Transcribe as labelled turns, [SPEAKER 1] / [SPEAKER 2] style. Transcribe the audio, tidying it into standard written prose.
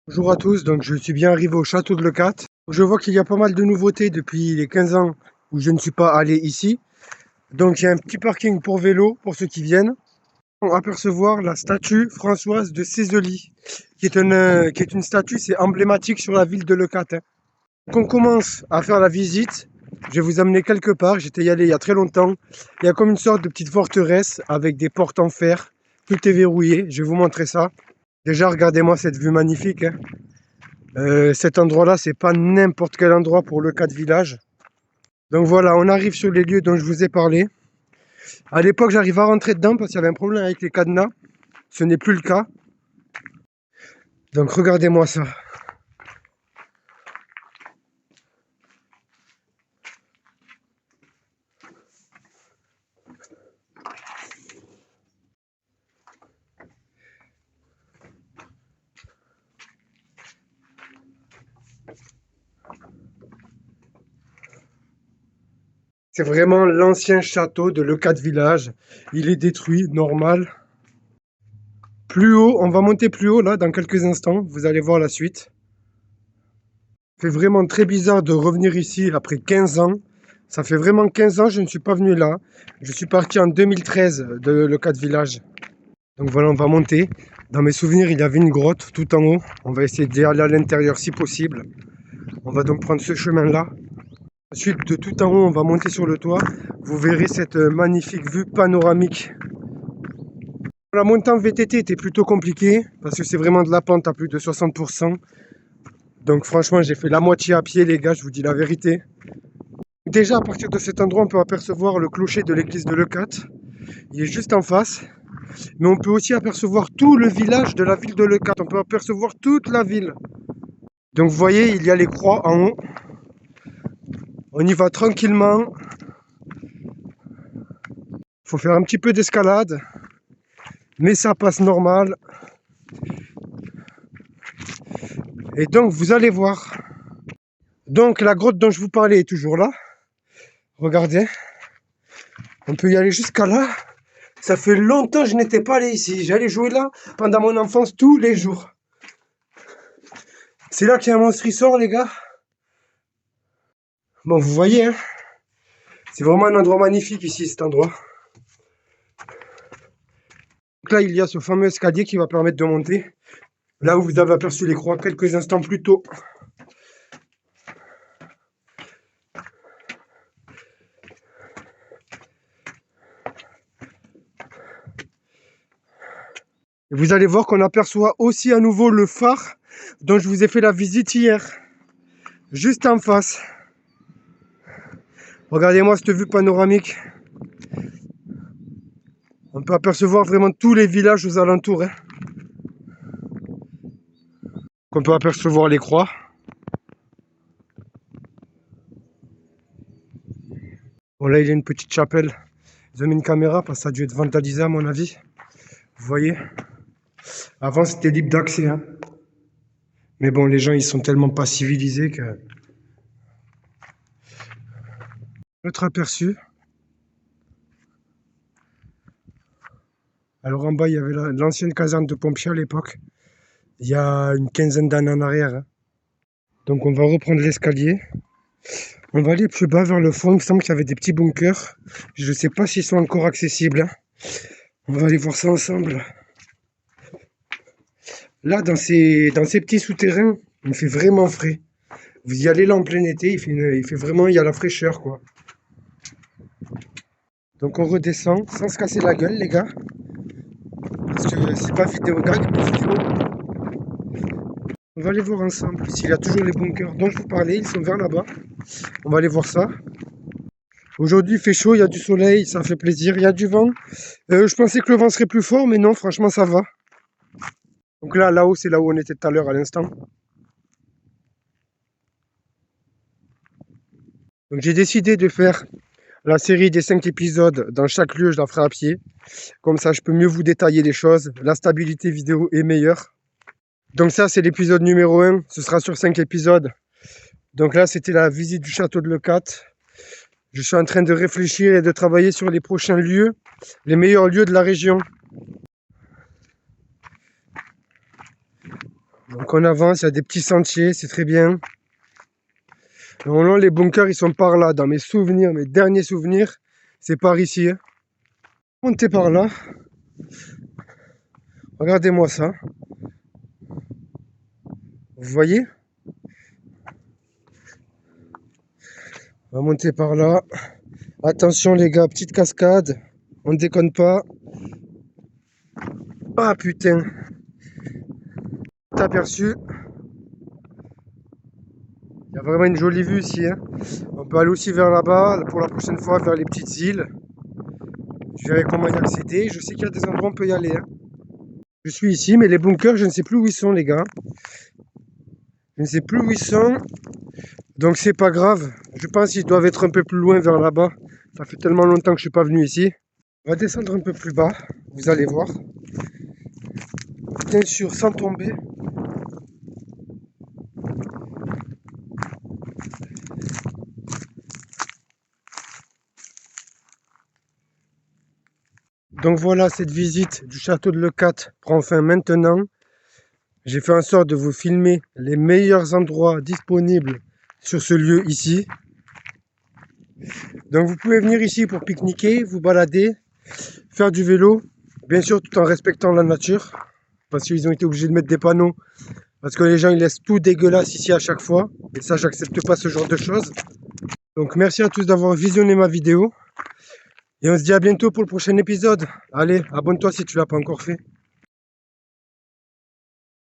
[SPEAKER 1] Bonjour à tous, donc je suis bien arrivé au château de Leucate. Je vois qu'il y a pas mal de nouveautés depuis les 15 ans où je ne suis pas allé ici. Donc il y a un petit parking pour vélo pour ceux qui viennent. On va apercevoir la statue Françoise de Sézely, qui est une statue, c'est emblématique sur la ville de Leucate, hein. Donc on commence à faire la visite. Je vais vous amener quelque part, j'étais y allé il y a très longtemps. Il y a comme une sorte de petite forteresse avec des portes en fer. Tout est verrouillé, je vais vous montrer ça. Déjà regardez-moi cette vue magnifique, hein. Cet endroit-là, c'est pas n'importe quel endroit pour le cas de village. Donc voilà, on arrive sur les lieux dont je vous ai parlé. À l'époque, j'arrive à rentrer dedans parce qu'il y avait un problème avec les cadenas. Ce n'est plus le cas. Donc regardez-moi ça. C'est vraiment l'ancien château de Leucate Village. Il est détruit, normal. Plus haut, on va monter plus haut là dans quelques instants. Vous allez voir la suite. Ça fait vraiment très bizarre de revenir ici après 15 ans. Ça fait vraiment 15 ans que je ne suis pas venu là. Je suis parti en 2013 de Leucate Village. Donc voilà, on va monter. Dans mes souvenirs, il y avait une grotte tout en haut. On va essayer d'y aller à l'intérieur si possible. On va donc prendre ce chemin-là. Ensuite, de tout en haut, on va monter sur le toit. Vous verrez cette magnifique vue panoramique. La montée en VTT était plutôt compliquée parce que c'est vraiment de la pente à plus de 60%. Donc franchement, j'ai fait la moitié à pied, les gars, je vous dis la vérité. Déjà, à partir de cet endroit, on peut apercevoir le clocher de l'église de Leucate. Il est juste en face. Mais on peut aussi apercevoir tout le village de la ville de Leucate. On peut apercevoir toute la ville. Donc vous voyez, il y a les croix en haut. On y va tranquillement. Il faut faire un petit peu d'escalade. Mais ça passe normal. Et donc vous allez voir. Donc la grotte dont je vous parlais est toujours là. Regardez. On peut y aller jusqu'à là. Ça fait longtemps que je n'étais pas allé ici. J'allais jouer là pendant mon enfance tous les jours. C'est là qu'il y a un monstre qui sort, les gars. Bon, vous voyez, hein, c'est vraiment un endroit magnifique ici, cet endroit. Donc là, il y a ce fameux escalier qui va permettre de monter. Là où vous avez aperçu les croix quelques instants plus tôt. Et vous allez voir qu'on aperçoit aussi à nouveau le phare dont je vous ai fait la visite hier. Juste en face. Regardez-moi cette vue panoramique. On peut apercevoir vraiment tous les villages aux alentours, hein. On peut apercevoir les croix. Bon, là, il y a une petite chapelle. Ils ont mis une caméra parce que ça a dû être vandalisé à mon avis. Vous voyez? Avant, c'était libre d'accès, hein. Mais bon, les gens, ils sont tellement pas civilisés que... Notre aperçu. Alors en bas, il y avait l'ancienne caserne de pompiers à l'époque. Il y a une quinzaine d'années en arrière, hein. Donc on va reprendre l'escalier. On va aller plus bas vers le fond. Il me semble qu'il y avait des petits bunkers. Je ne sais pas s'ils sont encore accessibles, hein. On va aller voir ça ensemble. Là, dans ces petits souterrains, il fait vraiment frais. Vous y allez là en plein été, il fait vraiment, il y a la fraîcheur, quoi. Donc on redescend sans se casser la gueule, les gars. Parce que c'est pas vidéo gag, mais vidéo. On va aller voir ensemble s'il y a toujours les bunkers dont je vous parlais. Ils sont vers là-bas. On va aller voir ça. Aujourd'hui, il fait chaud, il y a du soleil, ça fait plaisir. Il y a du vent. Je pensais que le vent serait plus fort, mais non, franchement, ça va. Donc là, là-haut, c'est là où on était tout à l'heure à l'instant. Donc j'ai décidé de faire la série des 5 épisodes. Dans chaque lieu, je la ferai à pied. Comme ça, je peux mieux vous détailler les choses. La stabilité vidéo est meilleure. Donc ça, c'est l'épisode numéro 1. Ce sera sur 5 épisodes. Donc là, c'était la visite du château de Leucate. Je suis en train de réfléchir et de travailler sur les prochains lieux, les meilleurs lieux de la région. Donc on avance, il y a des petits sentiers, c'est très bien. Normalement les bunkers ils sont par là, dans mes souvenirs, mes derniers souvenirs, c'est par ici. Hein. Montez par là. Regardez-moi ça. Vous voyez? On va monter par là. Attention les gars, petite cascade. On ne déconne pas. Ah putain. T'as aperçu? Il y a vraiment une jolie vue ici. Hein. On peut aller aussi vers là-bas, pour la prochaine fois, vers les petites îles. Je verrai comment y accéder. Je sais qu'il y a des endroits où on peut y aller. Hein. Je suis ici, mais les bunkers, je ne sais plus où ils sont, les gars. Je ne sais plus où ils sont. Donc c'est pas grave. Je pense qu'ils doivent être un peu plus loin vers là-bas. Ça fait tellement longtemps que je suis pas venu ici. On va descendre un peu plus bas. Vous allez voir. Bien sûr, sans tomber. Donc voilà, cette visite du château de Leucate prend fin maintenant. J'ai fait en sorte de vous filmer les meilleurs endroits disponibles sur ce lieu ici. Donc vous pouvez venir ici pour pique-niquer, vous balader, faire du vélo, bien sûr tout en respectant la nature, parce qu'ils ont été obligés de mettre des panneaux, parce que les gens ils laissent tout dégueulasse ici à chaque fois, et ça j'accepte pas ce genre de choses. Donc merci à tous d'avoir visionné ma vidéo, et on se dit à bientôt pour le prochain épisode. Allez, abonne-toi si tu l'as pas encore fait.